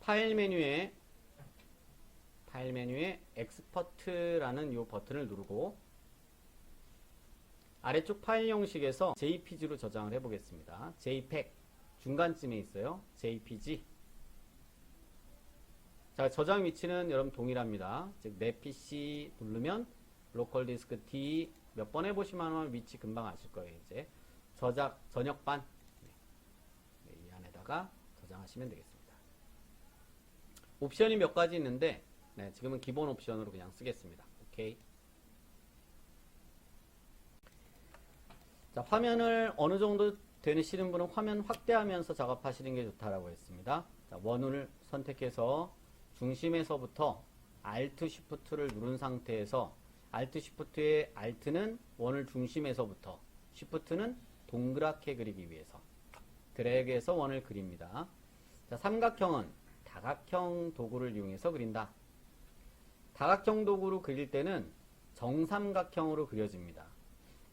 파일 메뉴에 엑스퍼트라는 이 버튼을 누르고 아래쪽 파일 형식에서 JPG로 저장을 해보겠습니다. JPEG 중간쯤에 있어요. JPG. 자, 저장 위치는 여러분 동일합니다. 즉 내 PC 누르면 로컬 디스크 D 몇 번 해보시면 위치 금방 아실 거예요. 이제 전역반 이 안에다가 저장하시면 되겠습니다. 옵션이 몇 가지 있는데 지금은 기본 옵션으로 그냥 쓰겠습니다. 오케이. 자, 화면을 어느 정도 되시는 분은 화면 확대하면서 작업하시는 게 좋다라고 했습니다. 자, 원을 선택해서 중심에서부터 Alt Shift를 누른 상태에서 Alt Shift의 Alt는 원을 중심에서부터 Shift는 동그랗게 그리기 위해서 드래그해서 원을 그립니다. 자, 삼각형은 다각형 도구를 이용해서 그린다. 다각형 도구로 그릴 때는 정삼각형으로 그려집니다.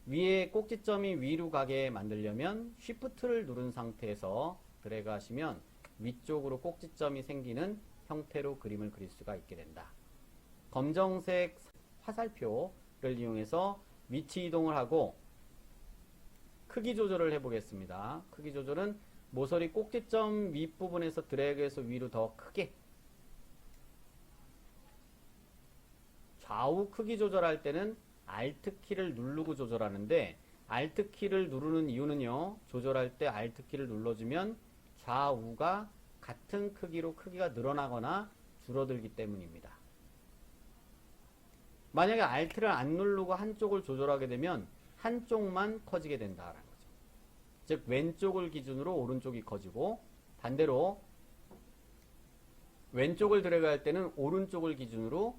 위에 꼭지점이 위로 가게 만들려면 Shift를 누른 상태에서 드래그 하시면 위쪽으로 꼭지점이 생기는 형태로 그림을 그릴 수가 있게 된다. 검정색 화살표를 이용해서 위치 이동을 하고 크기 조절을 해보겠습니다. 크기 조절은 모서리 꼭지점 윗부분에서 드래그해서 위로 더 크게, 좌우 크기 조절할 때는 Alt키를 누르고 조절하는데 Alt키를 누르는 이유는요, 조절할 때 Alt키를 눌러주면 좌우가 같은 크기로 크기가 늘어나거나 줄어들기 때문입니다. 만약에 Alt를 안 누르고 한쪽을 조절하게 되면 한쪽만 커지게 된다라는 거죠. 즉 왼쪽을 기준으로 오른쪽이 커지고 반대로 왼쪽을 드래그할 때는 오른쪽을 기준으로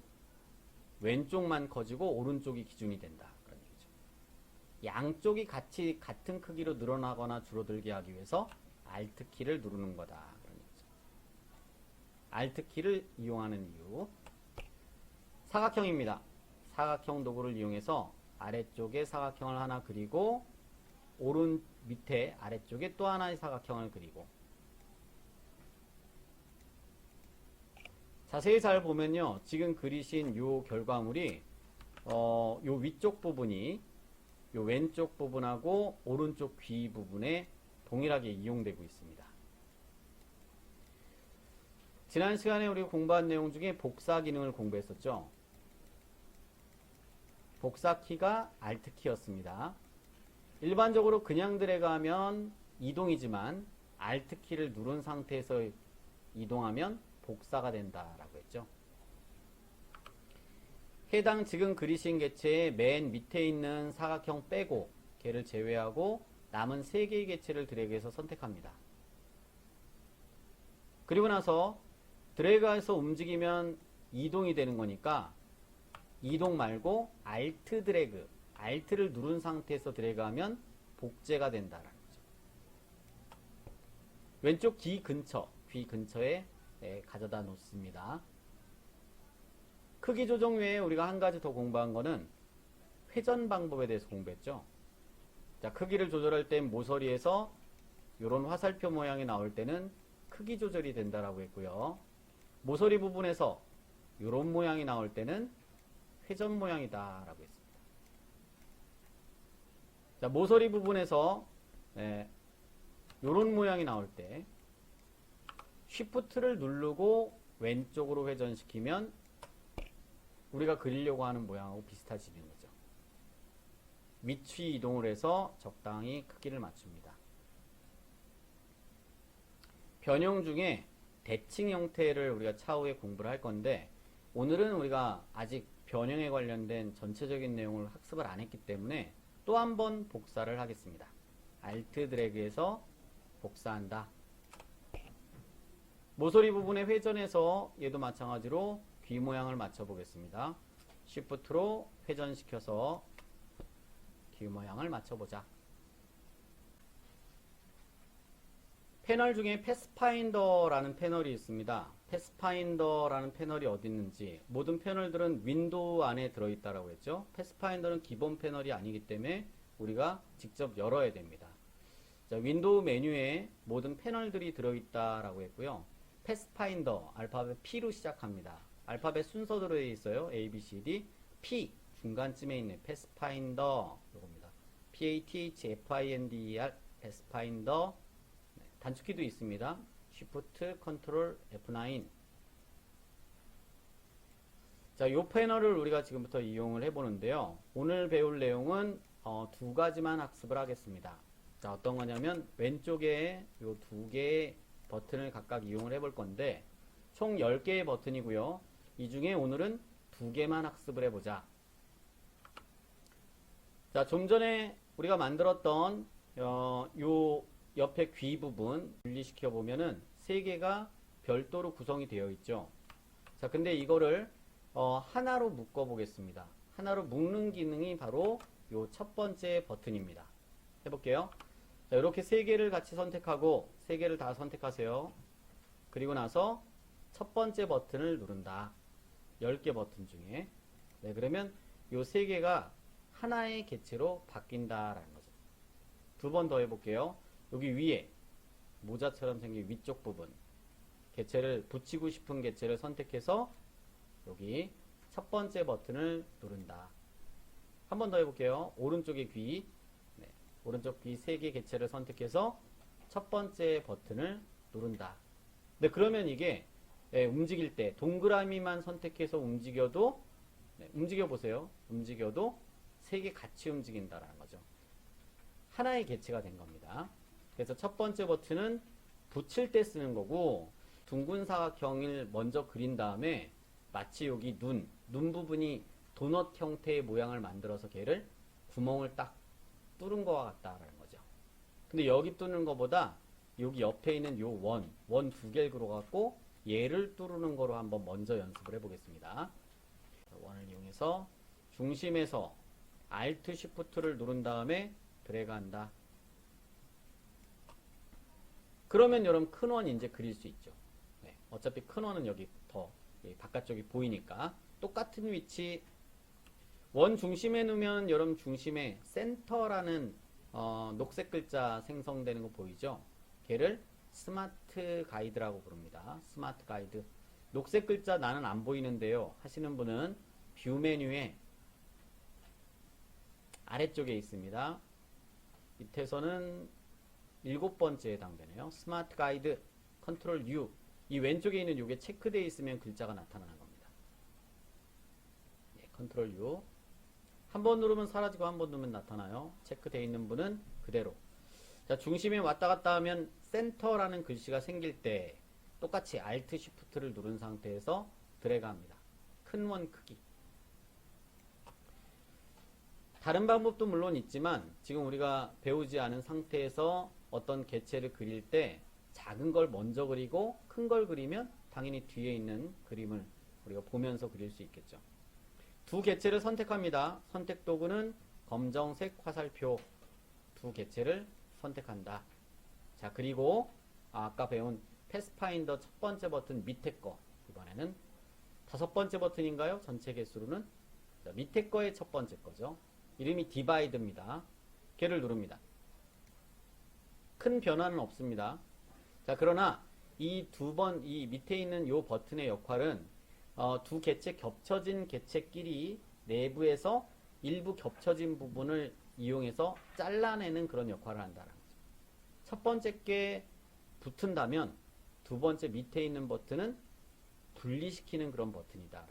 왼쪽만 커지고 오른쪽이 기준이 된다. 그런 얘기죠. 양쪽이 같이 같은 크기로 늘어나거나 줄어들게 하기 위해서 Alt키를 누르는 거다. 그런 얘기죠. Alt키를 이용하는 이유. 사각형입니다. 사각형 도구를 이용해서 아래쪽에 사각형을 하나 그리고 오른 밑에 아래쪽에 또 하나의 사각형을 그리고 자세히 잘 보면요, 지금 그리신 요 결과물이 요 위쪽 부분이 요 왼쪽 부분하고 오른쪽 귀 부분에 동일하게 이용되고 있습니다. 지난 시간에 우리가 공부한 내용 중에 복사 기능을 공부했었죠. 복사 키가 Alt 키였습니다. 일반적으로 그냥 드래그하면 이동이지만 Alt 키를 누른 상태에서 이동하면 복사가 된다라고 했죠. 해당 지금 그리신 객체의 맨 밑에 있는 사각형 빼고 걔를 제외하고 남은 3개의 객체를 드래그해서 선택합니다. 그리고 나서 드래그해서 움직이면 이동이 되는 거니까 이동 말고 Alt 드래그, Alt를 누른 상태에서 드래그하면 복제가 된다라는 거죠. 왼쪽 귀 근처에 가져다 놓습니다. 크기 조정 외에 우리가 한 가지 더 공부한 거는 회전 방법에 대해서 공부했죠. 자, 크기를 조절할 때 모서리에서 이런 화살표 모양이 나올 때는 크기 조절이 된다라고 했고요. 모서리 부분에서 이런 모양이 나올 때는 회전 모양이다 라고 했습니다. 자, 모서리 부분에서 이런 모양이 나올 때 Shift를 누르고 왼쪽으로 회전시키면 우리가 그리려고 하는 모양하고 비슷해지는 거죠. 위치 이동을 해서 적당히 크기를 맞춥니다. 변형 중에 대칭 형태를 우리가 차후에 공부를 할 건데 오늘은 우리가 아직 변형에 관련된 전체적인 내용을 학습을 안 했기 때문에 또 한 번 복사를 하겠습니다. Alt 드래그해서 복사한다. 모서리 부분에 회전해서 얘도 마찬가지로 귀 모양을 맞춰 보겠습니다. Shift로 회전시켜서 귀 모양을 맞춰보자. 패널 중에 패스파인더라는 패널이 있습니다. 패스파인더라는 패널이 어디 있는지, 모든 패널들은 윈도우 안에 들어있다라고 했죠. 패스파인더는 기본 패널이 아니기 때문에 우리가 직접 열어야 됩니다. 자, 윈도우 메뉴에 모든 패널들이 들어있다라고 했고요. 패스파인더 알파벳 P로 시작합니다. 알파벳 순서대로 되어 있어요. A, B, C, D. P 중간쯤에 있는 패스파인더 이겁니다. PATHFINDER 패스파인더. 네, 단축키도 있습니다. Shift, Control, F9. 자, 요 패널을 우리가 지금부터 이용을 해보는데요. 오늘 배울 내용은 두 가지만 학습을 하겠습니다. 자, 어떤 거냐면 왼쪽에 요 두 개의 버튼을 각각 이용을 해볼 건데 총 10개의 버튼이고요. 이 중에 오늘은 두 개만 학습을 해보자. 자, 좀 전에 우리가 만들었던 요 옆에 귀 부분 분리시켜 보면은 세 개가 별도로 구성이 되어 있죠. 자, 근데 이거를 하나로 묶어 보겠습니다. 하나로 묶는 기능이 바로 요 첫 번째 버튼입니다. 해볼게요. 자, 이렇게 세 개를 같이 선택하고 세 개를 다 선택하세요. 그리고 나서 첫 번째 버튼을 누른다. 10개 버튼 중에. 네, 그러면 요 세 개가 하나의 개체로 바뀐다라는 거죠. 두 번 더 해볼게요. 여기 위에 모자처럼 생긴 위쪽 부분 개체를 붙이고 싶은 개체를 선택해서 여기 첫 번째 버튼을 누른다. 한 번 더 해볼게요. 오른쪽의 귀, 네, 오른쪽 귀 3개 개체를 선택해서 첫 번째 버튼을 누른다. 네, 그러면 이게 움직일 때 동그라미만 선택해서 움직여도 움직여보세요. 움직여도 3개 같이 움직인다라는 거죠. 하나의 개체가 된 겁니다. 그래서 첫 번째 버튼은 붙일 때 쓰는 거고 둥근 사각형을 먼저 그린 다음에 마치 여기 눈 부분이 도넛 형태의 모양을 만들어서 걔를 구멍을 딱 뚫은 것과 같다라는 거죠. 근데 여기 뚫는 것보다 여기 옆에 있는 요 원 두 개를 그려갖고 얘를 뚫는 거로 한번 먼저 연습을 해보겠습니다. 원을 이용해서 중심에서 Alt Shift를 누른 다음에 드래그 한다. 그러면 여러분 큰 원 이제 그릴 수 있죠. 네, 어차피 큰 원은 여기 더 바깥쪽이 보이니까 똑같은 위치 원 중심에 놓으면 여러분 중심에 센터라는 녹색 글자 생성되는 거 보이죠? 걔를 스마트 가이드라고 부릅니다. 스마트 가이드. 녹색 글자 나는 안 보이는데요. 하시는 분은 뷰 메뉴에 아래쪽에 있습니다. 밑에서는 7번째에 해당되네요. 스마트 가이드 컨트롤 U. 이 왼쪽에 있는 요게 체크되어 있으면 글자가 나타나는 겁니다. 예, 컨트롤 U. 한 번 누르면 사라지고 한 번 누르면 나타나요. 체크되어 있는 분은 그대로. 자, 중심에 왔다 갔다 하면 센터라는 글씨가 생길 때 똑같이 Alt Shift를 누른 상태에서 드래그 합니다. 큰 원 크기. 다른 방법도 물론 있지만 지금 우리가 배우지 않은 상태에서 어떤 개체를 그릴 때 작은 걸 먼저 그리고 큰 걸 그리면 당연히 뒤에 있는 그림을 우리가 보면서 그릴 수 있겠죠. 두 개체를 선택합니다. 선택 도구는 검정색 화살표 두 개체를 선택한다. 자, 그리고 아까 배운 패스파인더 첫 번째 버튼 밑에 거 이번에는 5번째 버튼인가요? 전체 개수로는 자, 밑에 거의 첫 번째 거죠. 이름이 디바이드입니다. 걔를 누릅니다. 큰 변화는 없습니다. 자, 그러나 이 밑에 있는 요 버튼의 역할은 두 개체 겹쳐진 개체끼리 내부에서 일부 겹쳐진 부분을 이용해서 잘라내는 그런 역할을 한다는 거죠. 첫 번째 게 붙은다면 두 번째 밑에 있는 버튼은 분리시키는 그런 버튼이다.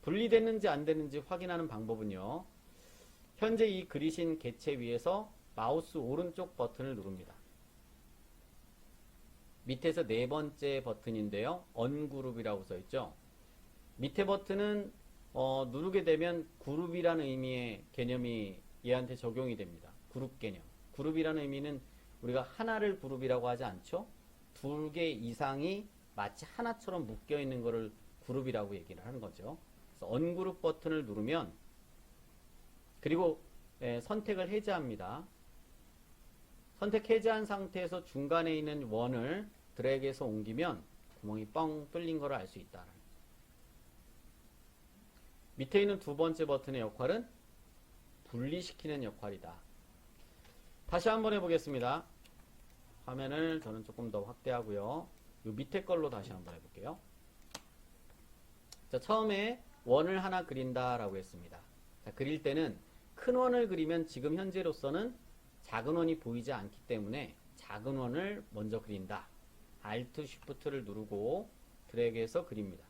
분리됐는지 안 됐는지 확인하는 방법은요. 현재 이 그리신 개체 위에서 마우스 오른쪽 버튼을 누릅니다. 밑에서 네 번째 버튼인데요. 언그룹이라고 써있죠. 밑에 버튼은 누르게 되면 그룹이라는 의미의 개념이 얘한테 적용이 됩니다. 그룹 개념. 그룹이라는 의미는 우리가 하나를 그룹이라고 하지 않죠. 2개 이상이 마치 하나처럼 묶여 있는 것을 그룹이라고 얘기를 하는 거죠. 그래서 언그룹 버튼을 누르면 그리고 선택을 해제합니다. 선택 해제한 상태에서 중간에 있는 원을 드래그해서 옮기면 구멍이 뻥 뚫린 걸 알 수 있다. 밑에 있는 두 번째 버튼의 역할은 분리시키는 역할이다. 다시 한번 해보겠습니다. 화면을 저는 조금 더 확대하고요. 요 밑에 걸로 다시 한번 해볼게요. 자, 처음에 원을 하나 그린다라고 했습니다. 자, 그릴 때는 큰 원을 그리면 지금 현재로서는 작은 원이 보이지 않기 때문에 작은 원을 먼저 그린다. Alt Shift를 누르고 드래그해서 그립니다.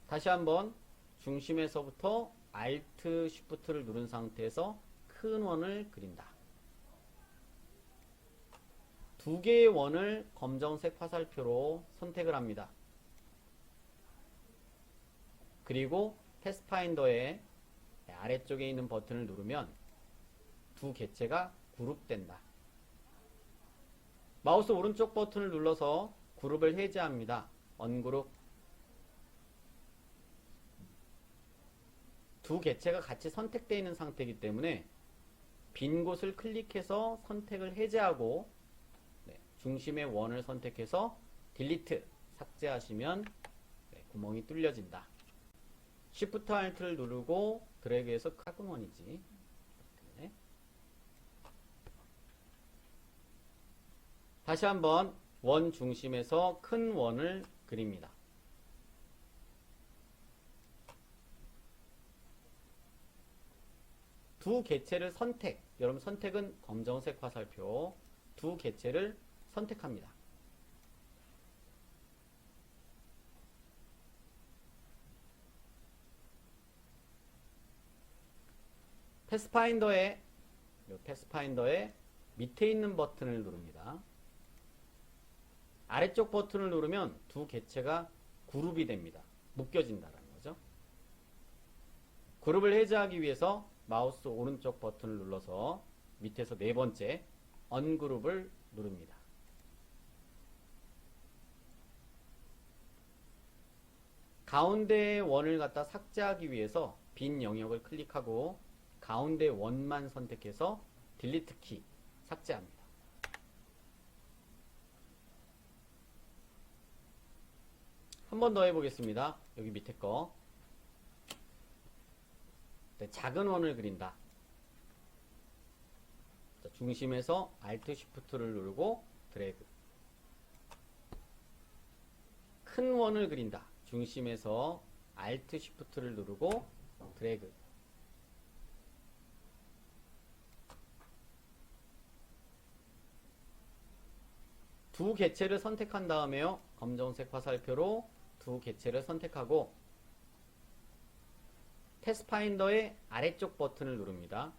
다시 한번 중심에서부터 Alt Shift를 누른 상태에서 큰 원을 그린다. 두 개의 원을 검정색 화살표로 선택을 합니다. 그리고 패스파인더의 아래쪽에 있는 버튼을 누르면 두 객체가 그룹된다. 마우스 오른쪽 버튼을 눌러서 그룹을 해제합니다. 언그룹. 두 객체가 같이 선택되어 있는 상태이기 때문에 빈 곳을 클릭해서 선택을 해제하고 중심의 원을 선택해서 딜리트 삭제하시면 구멍이 뚫려진다. Shift Alt를 누르고 드래그해서 작은 원이지. 다시 한번 원 중심에서 큰 원을 그립니다. 두 객체를 선택. 여러분 선택은 검정색 화살표. 두 객체를 선택합니다. 패스파인더의 밑에 있는 버튼을 누릅니다. 아래쪽 버튼을 누르면 두 객체가 그룹이 됩니다. 묶여진다는 거죠. 그룹을 해제하기 위해서 마우스 오른쪽 버튼을 눌러서 밑에서 네 번째 언그룹을 누릅니다. 가운데의 원을 갖다 삭제하기 위해서 빈 영역을 클릭하고 가운데 원만 선택해서 딜리트 키 삭제합니다. 한 번 더 해보겠습니다. 여기 밑에 거. 네, 작은 원을 그린다. 자, 중심에서 Alt Shift를 누르고 드래그. 큰 원을 그린다. 중심에서 Alt Shift를 누르고 드래그. 두 객체를 선택한 다음에요. 검정색 화살표로 두 객체를 선택하고 패스파인더의 아래쪽 버튼을 누릅니다.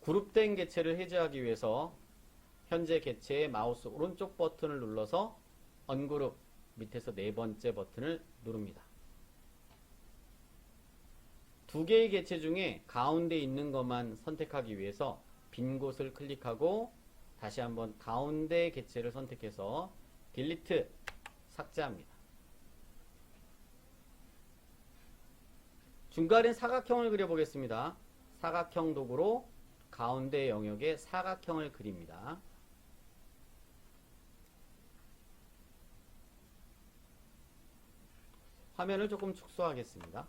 그룹된 객체를 해제하기 위해서 현재 객체의 마우스 오른쪽 버튼을 눌러서 언그룹 밑에서 네 번째 버튼을 누릅니다. 두 개의 객체 중에 가운데 있는 것만 선택하기 위해서 빈 곳을 클릭하고 다시 한번 가운데 객체를 선택해서 딜리트 삭제합니다. 중간에 사각형을 그려보겠습니다. 사각형 도구로 가운데 영역에 사각형을 그립니다. 화면을 조금 축소하겠습니다.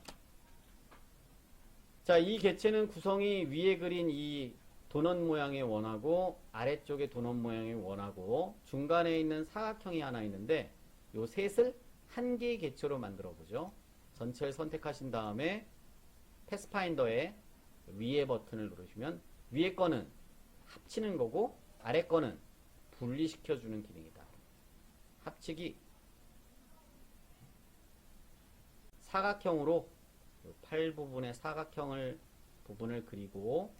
자, 이 객체는 구성이 위에 그린 이 도넛 모양의 원하고 아래쪽에 도넛 모양의 원하고 중간에 있는 사각형이 하나 있는데 요 셋을 한 개의 객체로 만들어 보죠. 전체를 선택하신 다음에 패스파인더의 위에 버튼을 누르시면 위에 거는 합치는 거고 아래 거는 분리시켜 주는 기능이다. 합치기. 사각형으로 팔 부분의 사각형을 부분을 그리고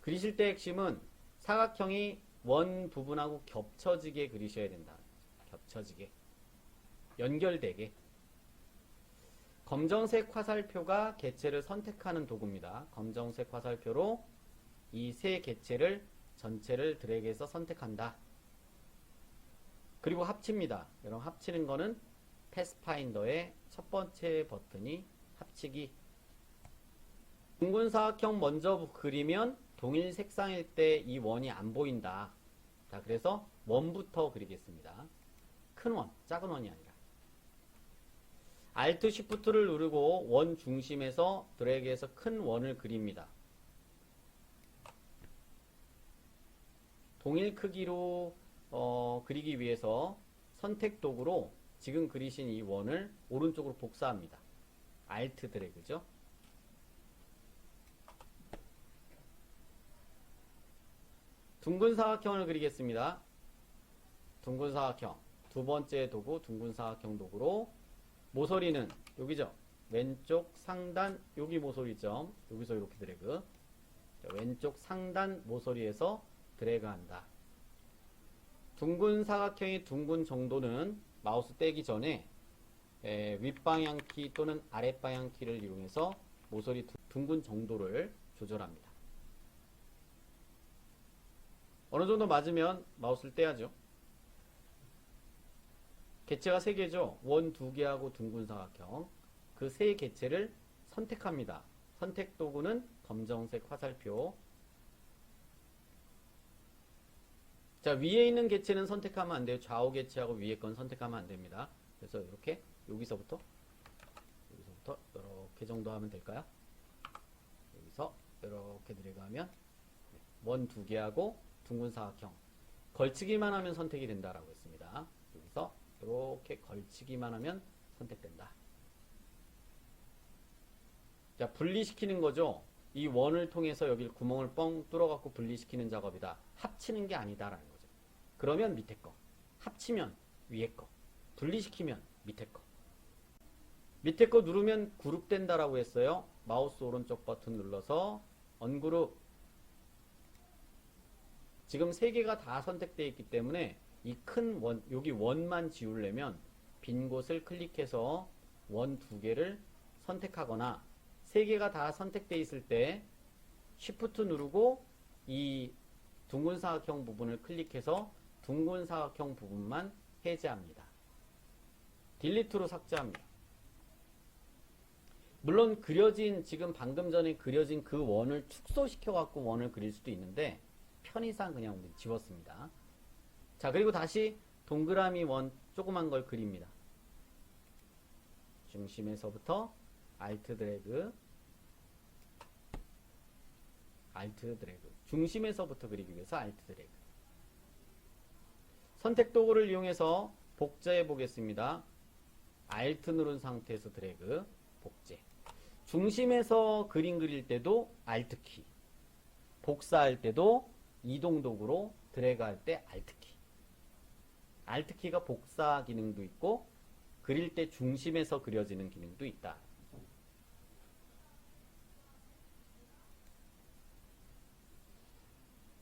그리실 때 핵심은 사각형이 원 부분하고 겹쳐지게 그리셔야 된다. 겹쳐지게. 연결되게. 검정색 화살표가 객체를 선택하는 도구입니다. 검정색 화살표로 이 세 객체를 전체를 드래그해서 선택한다. 그리고 합칩니다. 여러분 합치는 거는 패스파인더의 첫 번째 버튼이 합치기. 둥근 사각형 먼저 그리면 동일 색상일 때 이 원이 안 보인다. 자, 그래서 원부터 그리겠습니다. 큰 원, 작은 원이 아니라. Alt Shift를 누르고 원 중심에서 드래그해서 큰 원을 그립니다. 동일 크기로 그리기 위해서 선택 도구로 지금 그리신 이 원을 오른쪽으로 복사합니다. Alt 드래그죠. 둥근 사각형을 그리겠습니다. 둥근 사각형. 두 번째 도구 둥근 사각형 도구로 모서리는 여기죠. 왼쪽 상단 여기 모서리점. 여기서 이렇게 드래그. 자, 왼쪽 상단 모서리에서 드래그한다. 둥근 사각형의 둥근 정도는 마우스 떼기 전에 윗방향 키 또는 아랫방향 키를 이용해서 모서리 둥근 정도를 조절합니다. 어느 정도 맞으면 마우스를 떼야죠. 개체가 3개죠. 원 2개하고 둥근 사각형. 그 3개체를 선택합니다. 선택 도구는 검정색 화살표. 자, 위에 있는 개체는 선택하면 안 돼요. 좌우 개체하고 위에 건 선택하면 안 됩니다. 그래서 이렇게 여기서부터 이렇게 정도 하면 될까요? 여기서 이렇게 드래그하면 원 2개하고 둥근 사각형 걸치기만 하면 선택이 된다라고 했습니다. 여기서 이렇게 걸치기만 하면 선택된다. 자, 분리시키는 거죠. 이 원을 통해서 여기 구멍을 뻥 뚫어갖고 분리시키는 작업이다. 합치는 게 아니다라는 거죠. 그러면 밑에 거, 합치면 위에 거, 분리시키면 밑에 거. 밑에 거 누르면 그룹된다라고 했어요. 마우스 오른쪽 버튼 눌러서 언그룹. 지금 3개가 다 선택되어 있기 때문에 이 큰 원, 여기 원만 지우려면 빈 곳을 클릭해서 원 2개를 선택하거나 3개가 다 선택되어 있을 때 Shift 누르고 이 둥근 사각형 부분을 클릭해서 둥근 사각형 부분만 해제합니다. 딜리트로 삭제합니다. 물론 지금 방금 전에 그려진 그 원을 축소시켜 갖고 원을 그릴 수도 있는데 편의상 그냥 지웠습니다. 자, 그리고 다시 동그라미 원 조그만 걸 그립니다. 중심에서부터 Alt 드래그, Alt 드래그. 중심에서부터 그리기 위해서 Alt 드래그. 선택 도구를 이용해서 복제해 보겠습니다. Alt 누른 상태에서 드래그, 복제. 중심에서 그림 그릴 때도 Alt 키. 복사할 때도 이동 도구로 드래그 할 때 Alt 키. Alt 키가 복사 기능도 있고 그릴 때 중심에서 그려지는 기능도 있다.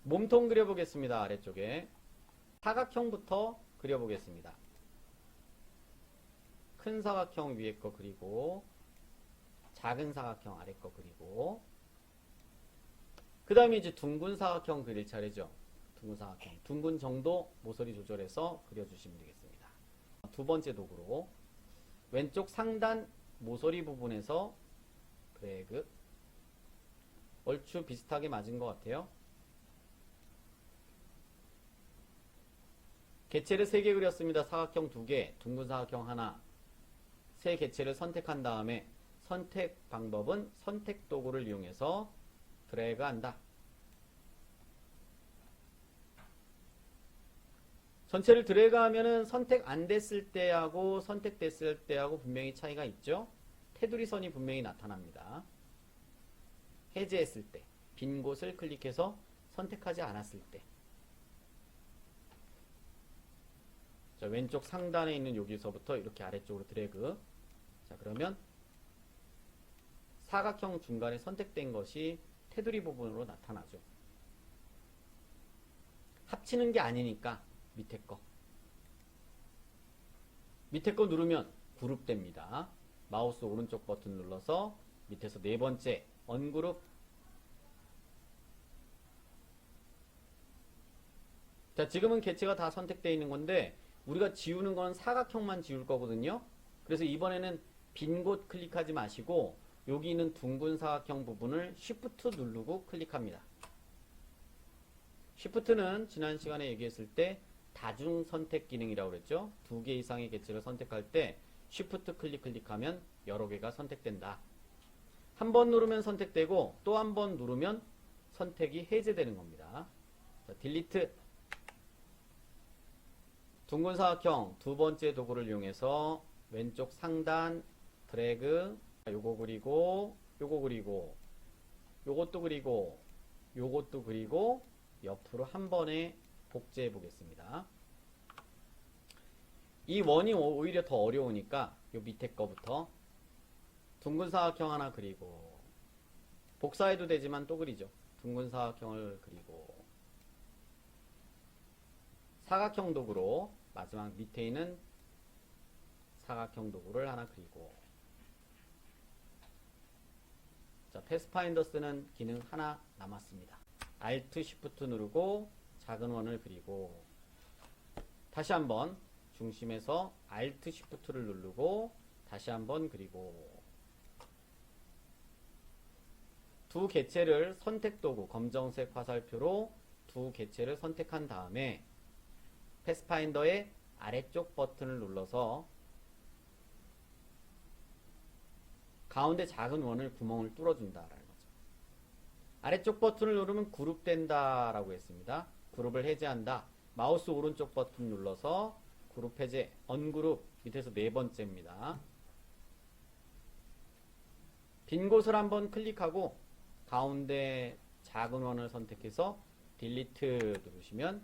몸통 그려보겠습니다. 아래쪽에 사각형부터 그려보겠습니다. 큰 사각형 위에 거 그리고 작은 사각형 아래 거 그리고 그 다음에 이제 둥근 사각형 그릴 차례죠. 둥근 사각형. 둥근 정도 모서리 조절해서 그려주시면 되겠습니다. 두 번째 도구로 왼쪽 상단 모서리 부분에서 드래그. 얼추 비슷하게 맞은 것 같아요. 개체를 3개 그렸습니다. 사각형 2개, 둥근 사각형 하나. 세 개체를 선택한 다음에 선택 방법은 선택 도구를 이용해서 드래그 한다. 전체를 드래그 하면은 선택 안 됐을 때하고 선택됐을 때하고 분명히 차이가 있죠. 테두리 선이 분명히 나타납니다. 해제했을 때, 빈 곳을 클릭해서 선택하지 않았을 때. 자, 왼쪽 상단에 있는 여기서부터 이렇게 아래쪽으로 드래그. 자, 그러면 사각형 중간에 선택된 것이 테두리 부분으로 나타나죠. 합치는 게 아니니까 밑에 거. 밑에 거 누르면 그룹됩니다. 마우스 오른쪽 버튼 눌러서 밑에서 네 번째 언그룹. 자, 지금은 개체가 다 선택되어 있는 건데 우리가 지우는 건 사각형만 지울 거거든요. 그래서 이번에는 빈 곳 클릭하지 마시고 여기 있는 둥근 사각형 부분을 Shift 누르고 클릭합니다. Shift는 지난 시간에 얘기했을 때 다중 선택 기능이라고 그랬죠. 2개 이상의 개체를 선택할 때 Shift 클릭하면 여러 개가 선택된다. 한 번 누르면 선택되고 또 한 번 누르면 선택이 해제되는 겁니다. 자, 딜리트. 둥근 사각형 두 번째 도구를 이용해서 왼쪽 상단 드래그, 요거 그리고 요거 그리고 요것도 그리고 요것도 그리고 옆으로 한 번에 복제해 보겠습니다. 이 원이 오히려 더 어려우니까 요 밑에 거부터 둥근 사각형 하나 그리고 복사해도 되지만 또 그리죠. 둥근 사각형을 그리고 사각형 도구로 마지막 밑에 있는 사각형 도구를 하나 그리고 자, 패스파인더 쓰는 기능 하나 남았습니다. Alt Shift 누르고 작은 원을 그리고 다시 한번 중심에서 Alt Shift를 누르고 다시 한번 그리고 두 개체를 선택 도구 검정색 화살표로 두 개체를 선택한 다음에 패스파인더의 아래쪽 버튼을 눌러서 가운데 작은 원을 구멍을 뚫어준다라는 거죠. 아래쪽 버튼을 누르면 그룹된다 라고 했습니다. 그룹을 해제한다. 마우스 오른쪽 버튼 눌러서 그룹 해제, 언그룹 밑에서 네 번째입니다. 빈 곳을 한번 클릭하고 가운데 작은 원을 선택해서 딜리트 누르시면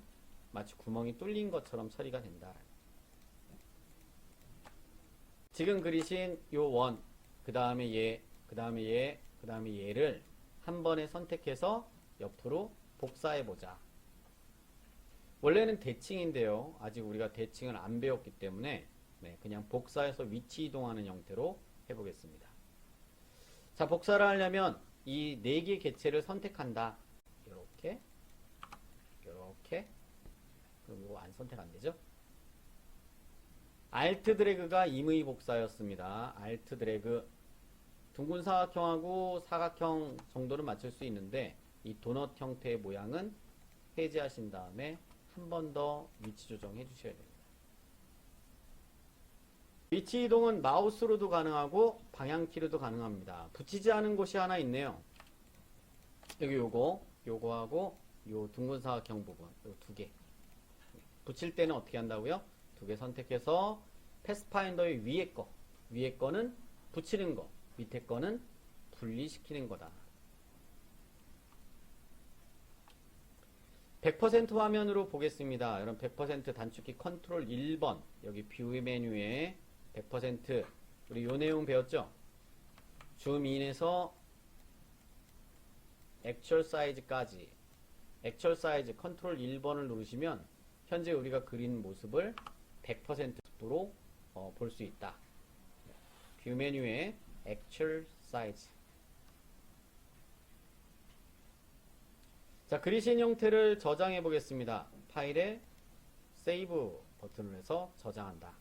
마치 구멍이 뚫린 것처럼 처리가 된다. 지금 그리신 요 원, 그 다음에 얘, 그 다음에 얘, 그 다음에 얘를 한 번에 선택해서 옆으로 복사해보자. 원래는 대칭인데요. 아직 우리가 대칭을 안 배웠기 때문에 그냥 복사해서 위치 이동하는 형태로 해보겠습니다. 자, 복사를 하려면 이 네 개 개체를 선택한다. 이렇게, 이렇게. 그럼 이거 안 선택 안 되죠? Alt 드래그가 임의 복사였습니다. Alt 드래그. 둥근 사각형하고 사각형 정도는 맞출 수 있는데 이 도넛 형태의 모양은 해제하신 다음에 한 번 더 위치 조정해 주셔야 됩니다. 위치 이동은 마우스로도 가능하고 방향키로도 가능합니다. 붙이지 않은 곳이 하나 있네요. 여기 요거하고 요 둥근 사각형 부분, 요 두 개. 붙일 때는 어떻게 한다고요? 두 개 선택해서 패스파인더의 위에 거는 붙이는 거, 밑에 거는 분리시키는 거다. 100% 화면으로 보겠습니다. 여러분 100% 단축키 컨트롤 1번 여기 뷰 메뉴에 100% 우리 요 내용 배웠죠? 줌인에서 액츄얼 사이즈까지 액츄얼 사이즈 컨트롤 1번을 누르시면 현재 우리가 그린 모습을 100%로 볼 수 있다. 뷰 메뉴에 액츄얼 사이즈. 자, 그리신 형태를 저장해 보겠습니다. 파일에 세이브 버튼을 해서 저장한다.